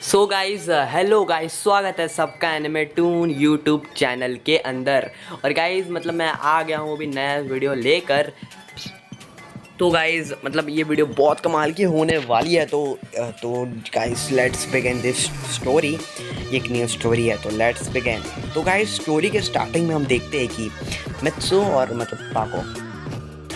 So guys hello guys, स्वागत है सबका एनिमे टून यूट्यूब चैनल के अंदर। और गाइज़ मतलब मैं आ गया हूँ अभी नया वीडियो लेकर। तो गाइज़ मतलब ये वीडियो बहुत कमाल की होने वाली है। तो guys let's begin this story. ये एक न्यू स्टोरी है तो लेट्स बिगिन। तो गाइज़ स्टोरी के स्टार्टिंग में हम देखते हैं कि मित्सु और मतलब पाको,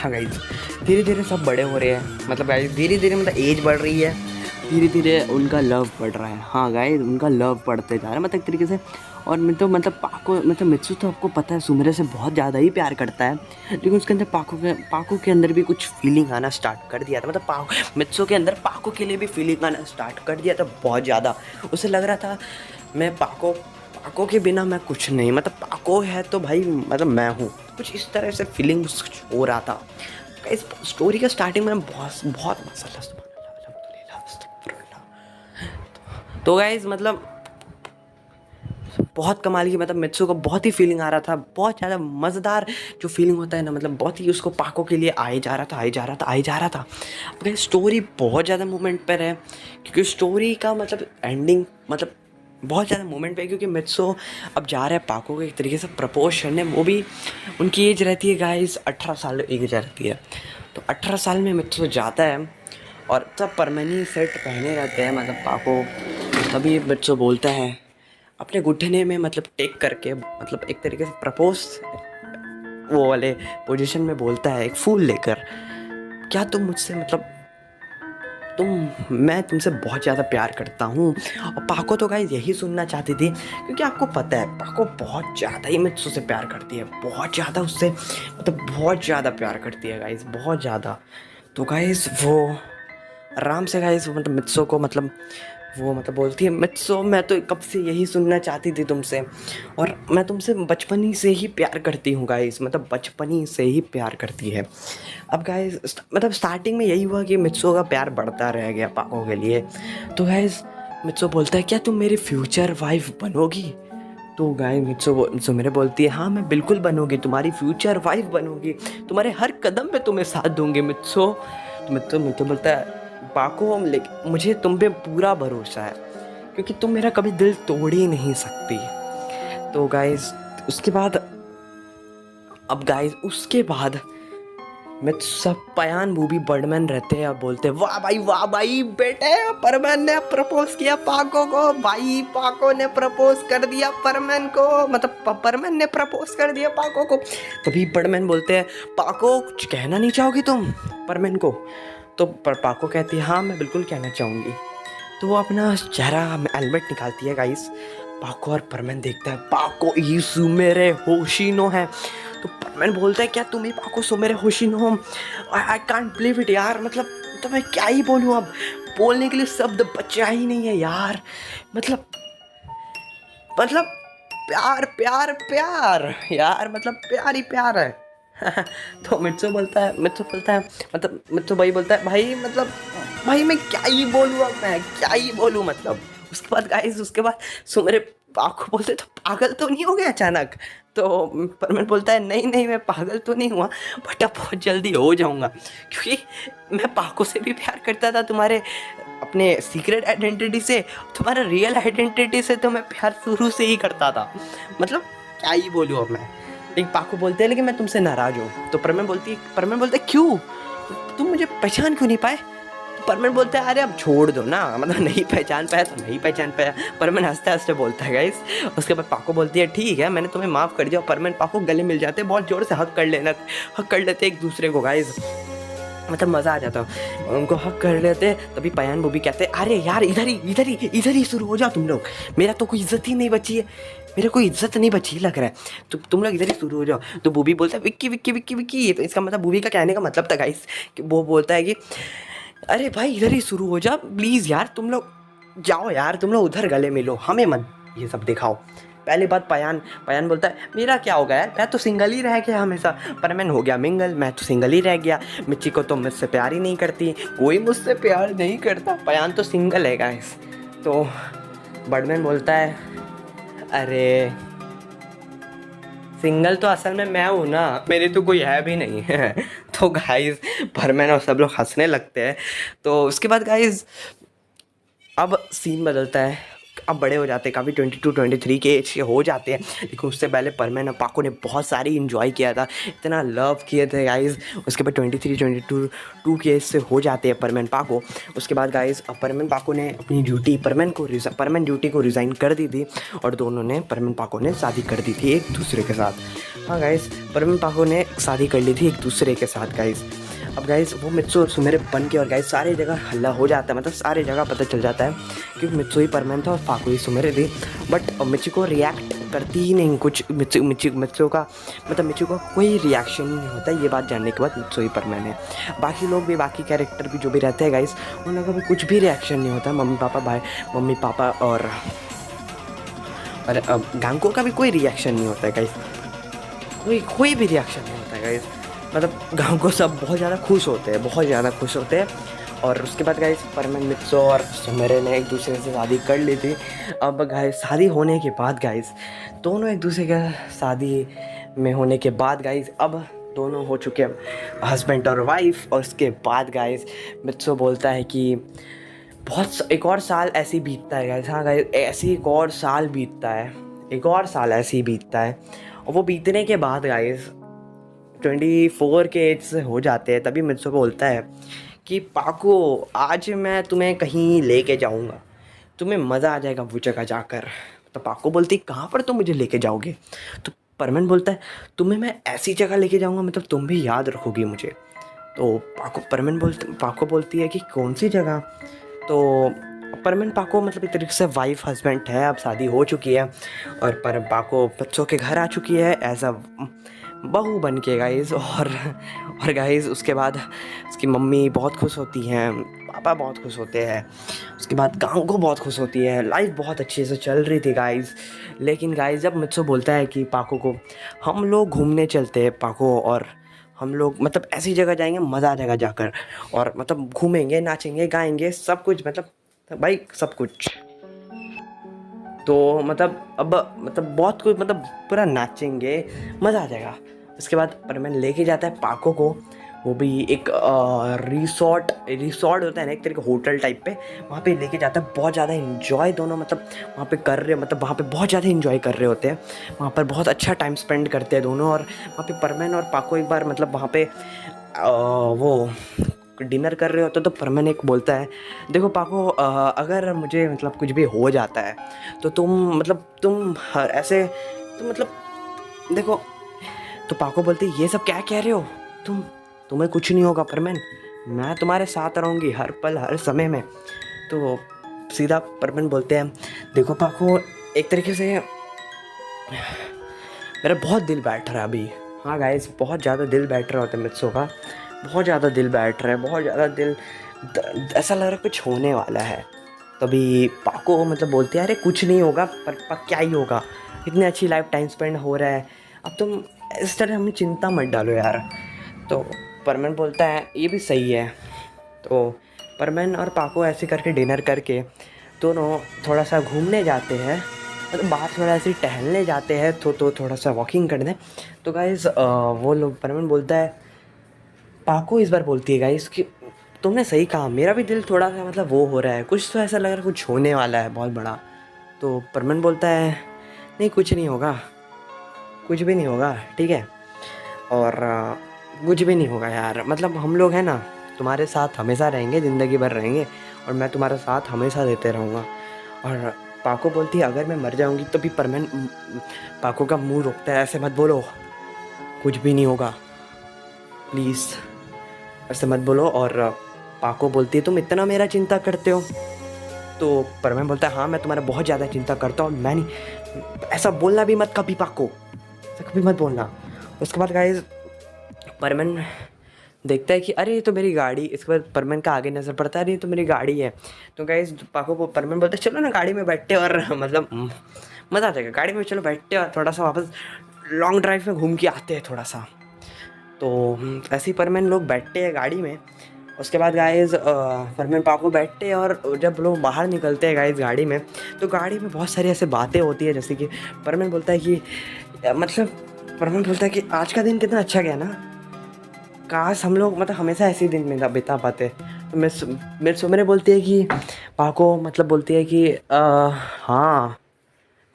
हाँ गाइज़, धीरे धीरे सब बड़े हो रहे हैं। मतलब गाइज़ धीरे धीरे मतलब एज बढ़ रही है, धीरे धीरे उनका लव बढ़ रहा है। हाँ गाइस, उनका लव बढ़ते जा रहा है मतलब एक तरीके से। और मैं तो मतलब पाको मतलब मित्सु तो आपको पता है सुमिरे से बहुत ज़्यादा ही प्यार करता है, लेकिन उसके अंदर पाको के अंदर भी कुछ फीलिंग आना स्टार्ट कर दिया था। मतलब मित्सु के अंदर पाको के लिए भी फीलिंग आना स्टार्ट कर दिया था बहुत ज़्यादा। उसे लग रहा था मैं पाको के बिना मैं कुछ नहीं, मतलब पाको है तो भाई मतलब मैं हूँ, कुछ इस तरह से फीलिंग हो रहा था। इस स्टोरी का स्टार्टिंग में बहुत बहुत मसाला। तो गाइज मतलब बहुत कमाल की, मतलब मित्सु को बहुत ही फीलिंग आ रहा था, बहुत ज़्यादा मज़ेदार जो फीलिंग होता है ना, मतलब बहुत ही उसको पाको के लिए आए जा रहा था। अब स्टोरी बहुत ज़्यादा मूवमेंट पर है, क्योंकि स्टोरी का मतलब एंडिंग मतलब बहुत ज़्यादा मूवमेंट पे है, क्योंकि मित्सु अब जा रहा है पाको को एक तरीके से प्रपोज करने। वो भी उनकी एज रहती है गाइस 18 साल एज रहती है। तो 18 साल में मित्सु जाता है और तब परमानेंट सेट पहने रहते हैं मतलब पाको। तभी मित्सु बोलता है अपने घुटने में मतलब टेक करके, मतलब एक तरीके से प्रपोज वो वाले पोजीशन में बोलता है, एक फूल लेकर, क्या तुम मुझसे मतलब मैं तुमसे बहुत ज़्यादा प्यार करता हूँ। और पाको तो गाइस यही सुनना चाहती थी, क्योंकि आपको पता है पाको बहुत ज़्यादा ही मित्सु से प्यार करती है, बहुत ज़्यादा उससे मतलब बहुत ज़्यादा प्यार करती है गाइस, बहुत ज़्यादा। तो गाइस वो आराम से गाइस मतलब मित्सु को मतलब वो मतलब बोलती है, मित्सु मैं तो कब से यही सुनना चाहती थी तुमसे, और मैं तुमसे बचपन ही से ही प्यार करती हूँ गाइस, मतलब बचपन ही से ही प्यार करती है। अब गाइस मतलब स्टार्टिंग में यही हुआ कि मित्सु का प्यार बढ़ता रह गया पाको के लिए। तो गाइस मित्सु बोलता है क्या तुम मेरी फ्यूचर वाइफ बनोगी? तो गाय मित्सु मेरे बोलती है हाँ मैं बिल्कुल बनूंगी, तुम्हारी फ्यूचर वाइफ बनूंगी, तुम्हारे हर कदम पे तुम्हें साथ दूंगी मित्सु। तो मित्सु बोलता है पाको लेकिन मुझे तुम पे पूरा भरोसा है, क्योंकि तुम मेरा कभी दिल तोड़ ही नहीं सकती। तो गाइस उसके बाद उसके बाद मैं सब पयान मूवी बर्डमैन रहते हैं और बोलते हैं वाह भाई बेटे, परमैन ने प्रपोज किया पाको को, भाई पाको ने प्रपोज कर दिया परमैन को, मतलब परमैन ने प्रपोज कर दिया पाको को। तभी बर्डमैन बोलते हैं पाको कुछ कहना नहीं चाहोगी तुम परमैन को? तो पाको कहती है हाँ मैं बिल्कुल कहना चाहूँगी। तो वो अपना चेहरा हेलमेट निकालती है गाइस। पाको और परमैन देखता है पाको यीशु मेरे होशिनो है। तो परमैन बोलता है क्या तुम ही पाको सो मेरे होशिनो हो? आई कांट बिलीव इट यार, मतलब तो मैं क्या ही बोलूँ अब, बोलने के लिए शब्द बचा ही नहीं है यार। मतलब मतलब प्यार प्यार प्यार यार, मतलब प्यार ही प्यार है। तो मित्सु बोलता है मतलब मित्सु भाई बोलता है भाई मतलब भाई मैं क्या ही बोलूँ अब, मैं क्या ही बोलूँ मतलब। उसके बाद गाइस उसके बाद मेरे पाको बोलते तो पागल तो नहीं हो गया अचानक? तो परमन बोलता है नहीं नहीं मैं पागल तो नहीं हुआ, बट अब बहुत जल्दी हो जाऊंगा, क्योंकि मैं पाको से भी प्यार करता था, तुम्हारे अपने सीक्रेट आइडेंटिटी से, तुम्हारा रियल आइडेंटिटी से तो मैं प्यार शुरू से ही करता था। मतलब क्या ही बोलूँ अब मैं। एक पाको बोलते हैं लेकिन मैं तुमसे नाराज हूँ। तो परमन बोलते क्यों, तुम मुझे पहचान क्यों नहीं पाए? तो परमन बोलता है अरे अब छोड़ दो ना, मतलब नहीं पहचान पाया तो नहीं पहचान पाया। परमन हंसते हंसते बोलता है गाइस। उसके बाद पाको बोलती है ठीक है मैंने तुम्हें माफ़ कर दिया। परमन पाको गले मिल जाते, बहुत ज़ोर से हक कर लेते एक दूसरे को गाइस, मतलब मज़ा आ जाता, उनको हक कर लेते। तभी पयान वो भी कहते अरे यार इधर ही शुरू हो जाओ तुम लोग, मेरा तो कोई इज्जत ही नहीं बची है, मेरे कोई इज्जत नहीं बची लग रहा है, तो तुम लोग इधर ही शुरू हो जाओ। तो बूबी बोलता है विक्की विक्की विक्की विक्की। तो इसका मतलब बूबी का कहने का मतलब था गाइस कि वो बोलता है कि अरे भाई इधर ही शुरू हो जाओ प्लीज़ यार, तुम लोग जाओ यार, तुम लोग उधर गले मिलो, हमें मत ये सब दिखाओ। पहली बात पयान बोलता है मेरा क्या होगा यार, मैं तो सिंगल ही रह गया हमेशा, परमैन हो गया मिंगल, मैं तो सिंगल ही रह गया, मिच्ची को तो मुझसे प्यार ही नहीं करती, कोई मुझसे प्यार नहीं करता, पयान तो सिंगल है गाइस। तो बर्डमैन बोलता है अरे सिंगल तो असल में मैं हूँ ना, मेरे तो कोई है भी नहीं है। तो गाइस परमैन और सब लोग हंसने लगते हैं। तो उसके बाद गाइस अब सीन बदलता है, अब बड़े हो जाते हैं, काफ़ी 22-23 के एज के हो जाते हैं। लेकिन उससे पहले परमेन और पाको ने बहुत सारी इन्जॉय किया था, इतना लव किए थे गाइज़। उसके बाद 23-22 के एज से हो जाते हैं परमेन पाको। उसके बाद गाइज़ परमेन पाको ने अपनी ड्यूटी परमेन ड्यूटी को रिज़ाइन कर दी थी और दोनों ने परमेन पाको ने शादी कर दी थी एक दूसरे के साथ। हाँ गाइज़, परमेन पाको ने शादी कर ली थी एक दूसरे के साथ गाइज़। अब गाइज़ वो मित्सु और सुमेरे बन के और गाइज़ सारी जगह हल्ला हो जाता है, मतलब सारी जगह पता चल जाता है क्योंकि मित्सु ही परमेन था और पाको ही सुमेरे थी। बट मिचिको रिएक्ट करती ही नहीं कुछ। मित्सु का कोई रिएक्शन नहीं होता। ये बात जानने के बाद मित्सु ही परमेन है। बाकी लोग भी, बाकी कैरेक्टर भी जो भी रहते हैं गाइज़, उन लोगों का भी कुछ भी रिएक्शन नहीं होता। मम्मी पापा और गांको का भी कोई रिएक्शन नहीं होता है गाइज़, कोई भी रिएक्शन नहीं होता है गाइज़। मतलब गाँव को सब बहुत ज़्यादा खुश होते हैं। और उसके बाद गाइस परमेन, मित्सु और सुमेरे ने एक दूसरे से शादी कर ली थी। अब गाइस शादी होने के बाद गाइस दोनों एक दूसरे के शादी में होने के बाद गाइस अब दोनों हो चुके हैं हस्बैंड और वाइफ। और उसके बाद गाइस मित्सु बोलता है कि एक और साल ऐसे ही बीतता है गाइस। हाँ गाइस, ऐसे एक और साल ऐसे ही बीतता है। और वो बीतने के बाद गाइस 24 के एज से हो जाते हैं। तभी मित्सु बोलता है कि पाको आज मैं तुम्हें कहीं लेके जाऊंगा, तुम्हें मज़ा आ जाएगा वो जगह जाकर। तो पाको बोलती कहाँ पर तुम मुझे लेके जाओगे? तो परमेन बोलता है तुम्हें मैं ऐसी जगह लेके जाऊंगा मतलब तुम भी याद रखोगी मुझे। तो पाको बोलती है कि कौन सी जगह? तो परमेन पाको मतलब एक तरीके से वाइफ हस्बैंड है, अब शादी हो चुकी है और पाको बच्चों के घर आ चुकी है एज अ बहू बन के गाइज़। और गाइज़ उसके बाद उसकी मम्मी बहुत खुश होती हैं, पापा बहुत खुश होते हैं, उसके बाद गाँव को बहुत खुश होती है, लाइफ बहुत अच्छे से चल रही थी गाइज़। लेकिन गाइज़ जब मित्सु बोलता है कि पाको को हम लोग घूमने चलते हैं पाको, और हम लोग मतलब ऐसी जगह जाएंगे मज़ा आ जाएगा जाकर, और मतलब घूमेंगे, नाचेंगे, गाएंगे, सब कुछ, मतलब भाई सब कुछ। तो मतलब अब मतलब बहुत कुछ, मतलब पूरा नाचेंगे, मज़ा आ जाएगा। उसके बाद परमेन लेके जाता है पाको को, वो भी एक रिसोर्ट होता है ना, एक तरीके होटल टाइप पे, वहाँ पे लेके जाता है। बहुत ज़्यादा इन्जॉय दोनों मतलब वहाँ पे कर रहे, मतलब वहाँ पे बहुत ज़्यादा इन्जॉय कर रहे होते हैं, वहाँ पर बहुत अच्छा टाइम स्पेंड करते हैं दोनों। और वहाँ पे परमेन और पाको एक बार मतलब वहाँ पे वो डिनर कर रहे होते तो परमेन एक बोलता है देखो पाको, अगर मुझे मतलब कुछ भी हो जाता है तो तुम ऐसे तो मतलब देखो। तो पाको बोलती ये सब क्या कह रहे हो तुम्हें कुछ नहीं होगा परमेन, मैं तुम्हारे साथ रहूँगी हर पल हर समय में। तो सीधा परमेन बोलते हैं देखो पाको, एक तरीके से मेरा बहुत दिल बैठ रहा है अभी। हाँ गाइस, बहुत ज़्यादा दिल बैठ रहा होता है मित्सु का, बहुत ज़्यादा दिल बैठ रहा है, बहुत ज़्यादा दिल ऐसा लग रहा है कुछ होने वाला है। तभी पाको मतलब बोलते हैं अरे कुछ नहीं होगा, पर क्या ही होगा, इतनी अच्छी लाइफ टाइम स्पेंड हो रहा है, अब तुम इस तरह हमें चिंता मत डालो यार। तो परमेन बोलता है ये भी सही है। तो परमेन और पाको ऐसे करके डिनर करके दोनों थोड़ा सा घूमने जाते हैं, मतलब बाहर थोड़ा ऐसे टहलने जाते हैं, तो थोड़ा सा वॉकिंग कर दें। तो गाइज़ वो लोग, परमेन बोलता है, पाको इस बार बोलती है गाइज़ कि तुमने सही कहा, मेरा भी दिल थोड़ा सा मतलब वो हो रहा है, कुछ तो ऐसा लग रहा है कुछ होने वाला है बहुत बड़ा। तो परमेन बोलता है नहीं कुछ नहीं होगा, कुछ भी नहीं होगा, ठीक है, और कुछ भी नहीं होगा यार, मतलब हम लोग हैं ना, तुम्हारे साथ हमेशा रहेंगे, ज़िंदगी भर रहेंगे, और मैं तुम्हारा साथ हमेशा देते रहूँगा। और पाको बोलती है अगर मैं मर जाऊँगी तो भी परमेन पाको का मुंह रोकता है, ऐसे मत बोलो, कुछ भी नहीं होगा, प्लीज़ ऐसे मत बोलो। और पाको बोलती है तुम इतना मेरा चिंता करते हो? तो परमेन बोलता है हाँ मैं तुम्हारा बहुत ज़्यादा चिंता करता हूँ, मैं नहीं, ऐसा बोलना भी मत कभी पाको, ऐसा कभी मत बोलना। उसके बाद गाइस परमेन देखता है कि अरे ये तो मेरी गाड़ी, इसके बाद परमेन का आगे नज़र पड़ता है अरे ये तो मेरी गाड़ी है। तो गाइस पाको को परमेन बोलता है चलो ना गाड़ी में बैठते और मतलब मज़ा आ जाएगा, गाड़ी में चलो बैठते और थोड़ा सा वापस लॉन्ग ड्राइव में घूम के आते हैं थोड़ा सा। तो ऐसे ही परमेन लोग बैठते हैं गाड़ी में। उसके बाद गाइस परमेन पाको बैठते हैं, और जब लोग बाहर निकलते हैं गाइस गाड़ी में, तो गाड़ी में बहुत सारी ऐसे बातें होती है, जैसे कि परमेन बोलता है कि परमेन बोलता है कि आज का दिन कितना अच्छा गया ना, काश हम लोग मतलब हमेशा ऐसे ही दिन में बिता पाते, मेरे सुमरे बोलती है कि पाको मतलब बोलती है कि हाँ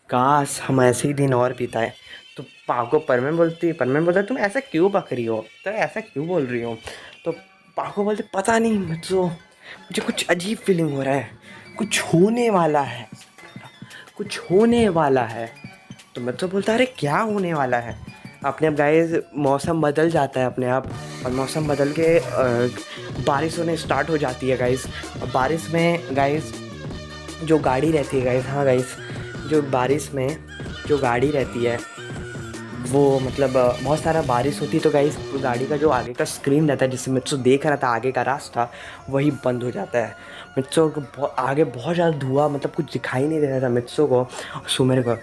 काश हम ऐसे ही दिन और बिताए। तो पाको परमेन बोलता है तुम ऐसा क्यों बक रही हो, तो ऐसा क्यों बोल रही हो। तो पाको बोलते पता नहीं मुझे कुछ अजीब फीलिंग हो रहा है, कुछ होने वाला है, कुछ होने वाला है। तो मैं तो बोलता अरे क्या होने वाला है। अपने आप गाइस मौसम बदल जाता है अपने आप, और मौसम बदल के बारिश होने स्टार्ट हो जाती है गाइस। और बारिश में गाइस जो गाड़ी रहती है गाइस, हाँ गाइस जो बारिश में जो गाड़ी रहती है वो मतलब बहुत सारा बारिश होती है तो गाइस गाड़ी का जो आगे का स्क्रीन रहता है जिससे मित्सो देख रहा था आगे का रास्ता, वही बंद हो जाता है। मित्सो को आगे बहुत ज़्यादा धुआं मतलब कुछ दिखाई नहीं दे रहा था मित्सो को और सुमेर को।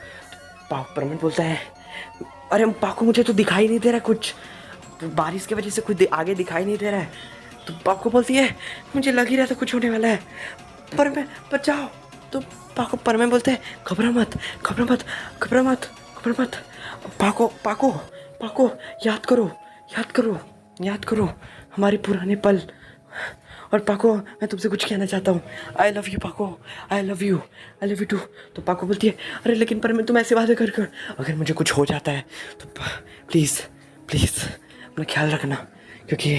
परमिट बोलता है अरे पाको मुझे तो दिखाई नहीं दे रहा कुछ, तो बारिश की वजह से कुछ आगे दिखाई नहीं दे रहा है। तो पाको बोलती है मुझे लग ही रहा था कुछ होने वाला है, पर मैं बचाओ। तो पाको परमे बोलते हैं घबरा मत घबरा मत घबरा मत घबरा मत। पाको पाको पाको याद करो याद करो याद करो हमारे पुराने पल। और पाको मैं तुमसे कुछ कहना चाहता हूँ, आई लव यू पाको, आई लव यू टू। तो पाको बोलती है अरे लेकिन परमे तुम ऐसे वादे कर अगर मुझे कुछ हो जाता है तो प्लीज़ प्लीज़ अपना ख्याल रखना, क्योंकि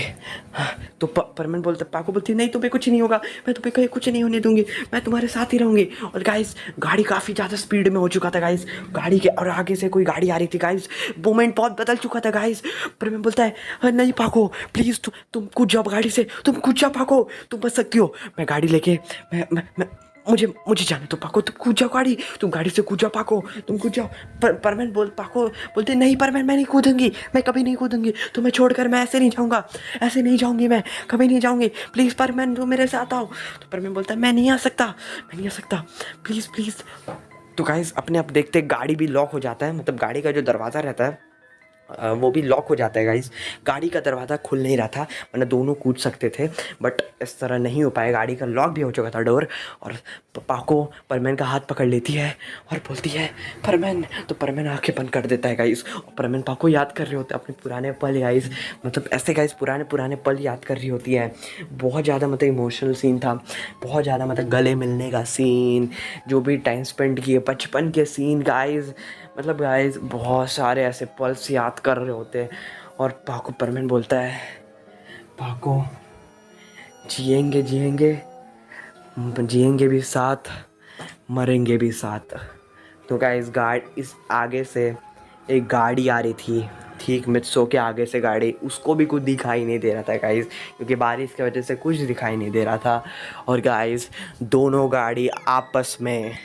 हाँ। तो परमन बोलता पाको बोलती है नहीं तुम्हें कुछ नहीं होगा, मैं तुम्हें कहीं कुछ नहीं होने दूंगी, मैं तुम्हारे साथ ही रहूँगी। और गाइस गाड़ी काफ़ी ज़्यादा स्पीड में हो चुका था गाइस, गाड़ी के और आगे से कोई गाड़ी आ रही थी गाइस, मोमेंट बहुत बदल चुका था गाइस। परमन बोलता है नहीं पाको प्लीज़ तुम कूद जाओ गाड़ी से, तुम कूद जाओ पाको, तुम बच सकती हो। मैं गाड़ी लेके मैं मुझे जाने दो पाको, तुम कूद जाओ गाड़ी, तुम गाड़ी से कूद जाओ पाको, तुम कूद जाओ। परमन पाको बोलते नहीं परमन मैं नहीं कूदूंगी, मैं कभी नहीं कूदूंगी, तुम्हें छोड़कर मैं ऐसे नहीं जाऊँगा, ऐसे नहीं जाऊँगी, मैं कभी नहीं जाऊँगी, प्लीज़ परमन तुम मेरे साथ आओ। तो परमन बोलता है मैं नहीं आ सकता प्लीज़ प्लीज़। तो गाइस अपने आप देखते गाड़ी भी लॉक हो जाता है, मतलब गाड़ी का जो दरवाज़ा रहता है वो भी लॉक हो जाता है गाइस। गाड़ी का दरवाज़ा खुल नहीं रहा था वरना दोनों कूद सकते थे, बट इस तरह नहीं हो पाया, गाड़ी का लॉक भी हो चुका था डोर। और पाको परमैन का हाथ पकड़ लेती है और बोलती है परमैन, तो परमैन आंखें बंद कर देता है गाइस। और परमैन पाको याद कर रहे होते अपने पुराने पल गाइस, मतलब ऐसे गाइस पुराने पल याद कर रही होती है। बहुत ज़्यादा मतलब इमोशनल सीन था, बहुत ज़्यादा मतलब गले मिलने का सीन, जो भी टाइम स्पेंड किए बचपन के सीन गाइस, मतलब गाइस बहुत सारे ऐसे पल्स याद कर रहे होते हैं। और पाको परमेन बोलता है पाको जिएंगे जिएंगे जिएंगे भी साथ, मरेंगे भी साथ। तो गाइस इस आगे से एक गाड़ी आ रही थी, ठीक मित्सो के आगे से गाड़ी, उसको भी कुछ दिखाई नहीं दे रहा था गाइस, क्योंकि बारिश की वजह से कुछ दिखाई नहीं दे रहा था। और गाइस दोनों गाड़ी आपस में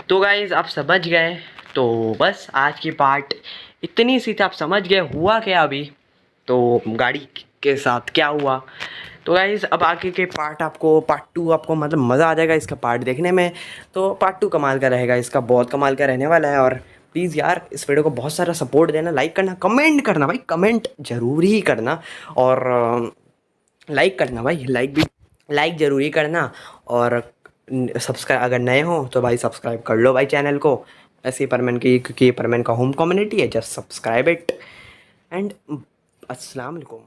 तो गाइज आप समझ गए, तो बस आज की पार्ट इतनी सी थी, आप समझ गए हुआ क्या अभी, तो गाड़ी के साथ क्या हुआ। तो गाइज अब आगे के पार्ट आपको पार्ट 2 आपको मतलब मज़ा आ जाएगा इसका पार्ट देखने में। तो पार्ट 2 कमाल का रहेगा, इसका बहुत कमाल का रहने वाला है। और प्लीज़ यार इस वीडियो को बहुत सारा सपोर्ट देना, लाइक करना, कमेंट करना भाई, कमेंट ज़रूरी ही करना, और लाइक करना भाई, लाइक ज़रूरी करना। और सब्सक्राइब अगर नए हो तो भाई सब्सक्राइब कर लो भाई चैनल को, ऐसे ही परमन की, क्योंकि परमन का होम कम्युनिटी है, जस्ट सब्सक्राइब इट। एंड अस्सलाम वालेकुम।